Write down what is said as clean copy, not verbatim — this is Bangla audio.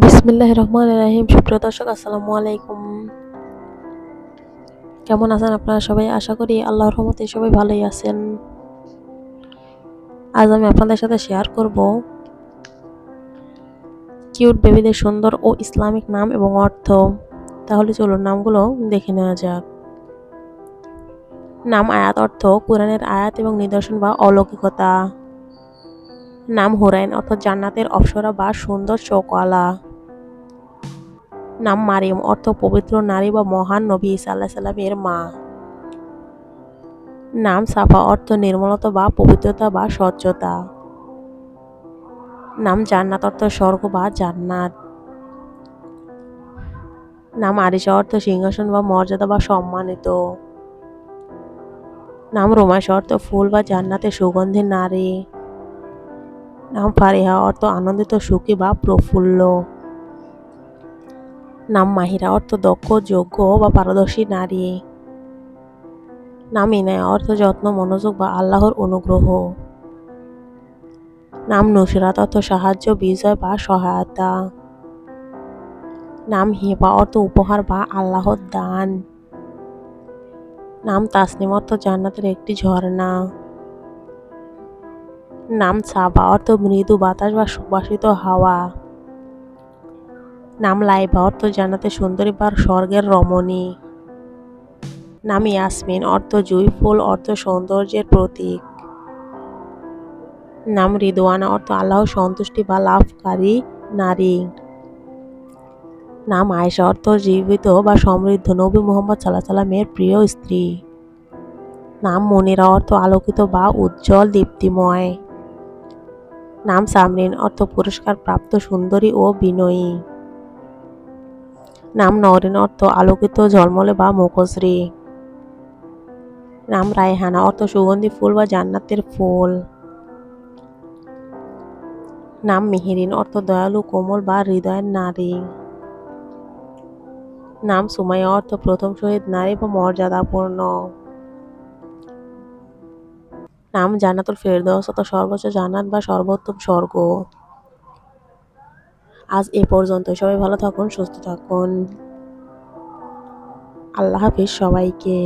বিসমিল্লাহির রহমানির রহিম। সুপ্রিয় দর্শক, আসসালামু আলাইকুম। কেমন আছেন আপনারা সবাই? আশা করি আল্লাহর রহমতে সবাই ভালোই আছেন। আজ আমি আপনাদের সাথে শেয়ার করব কিউট বেবিদের সুন্দর ও ইসলামিক নাম এবং অর্থ। তাহলে চলুন নামগুলো দেখে নেওয়া যাক। নাম আয়াত অর্থ কুরআনের আয়াত এবং নিদর্শন বা অলৌকিকতা। নাম হুরাইন অর্থ জান্নাতের অপ্সরা বা সুন্দর চোখওয়ালা। নাম মারিয়ম অর্থ পবিত্র নারী বা মহান নবী ঈসা আলাইহিস সালামের মা। নাম সাফা অর্থ নির্মলতা বা পবিত্রতা বা স্বচ্ছতা। নাম জান্নাত অর্থ স্বর্গ বা জান্নাত। নাম আরিশা অর্থ সিংহাসন বা মর্যাদা বা সম্মানিত। নাম রোমাইশা অর্থ ফুল বা জান্নাতের সুগন্ধি নারী। নাম ফারিহা অর্থ আনন্দিত, সুখী বা প্রফুল্ল। নাম মাহিরা অর্থ দক্ষ, যোগ্য বা পারদর্শী নারী। নাম ইনায়া অর্থ যত্ন, মনোযোগ বা আল্লাহর অনুগ্রহ। নাম নুসরাত অর্থ সাহায্য, বিজয় বা সহায়তা। নাম হিবা অর্থ উপহার বা আল্লাহর দান। নাম তাসনিম অর্থ জান্নাতের একটি ঝর্ণা। নাম সাবা অর্থ মৃদু বাতাস বা সুবাসিত হাওয়া। নাম লাইবা অর্থ জান্নাতের সুন্দরী বা স্বর্গের রমণী। নাম ইয়াসমিন অর্থ জুঁই ফুল, অর্থ সৌন্দর্যের প্রতীক। নাম রিদওয়ানা অর্থ আল্লাহর সন্তুষ্টি বা লাভকারী নারী। নাম আয়েশা অর্থ জীবিত বা সমৃদ্ধ নবী মুহাম্মদ সাল্লাল্লাহু আলাইহি সাল্লামের প্রিয় স্ত্রী। নাম মনিরা অর্থ আলোকিত বা উজ্জ্বল, দীপ্তিময়। নাম সামরিন অর্থ পুরস্কার প্রাপ্ত সুন্দরী ও বিনয়ী। নাম নওরিন অর্থ আলোকিত, ঝলমলে বা মুখশ্রী। নাম রায়হানা অর্থ সুগন্ধি ফুল বা জান্নাতের ফুল। নাম মিহিরিন অর্থ দয়ালু, কোমল বা হৃদয়ের নারী। নাম সুমাইয়া অর্থ প্রথম শহীদ নারী বা মর্যাদাপূর্ণ। নাম জান্নাতুল ফেরদৌস অর্থ সর্বোচ্চ জান্নাত বা সর্বোত্তম স্বর্গ। আজ এ পর্যন্ত। সবাই ভালো থাকুন, সুস্থ থাকুন। আল্লাহ হাফিজ সবাইকে।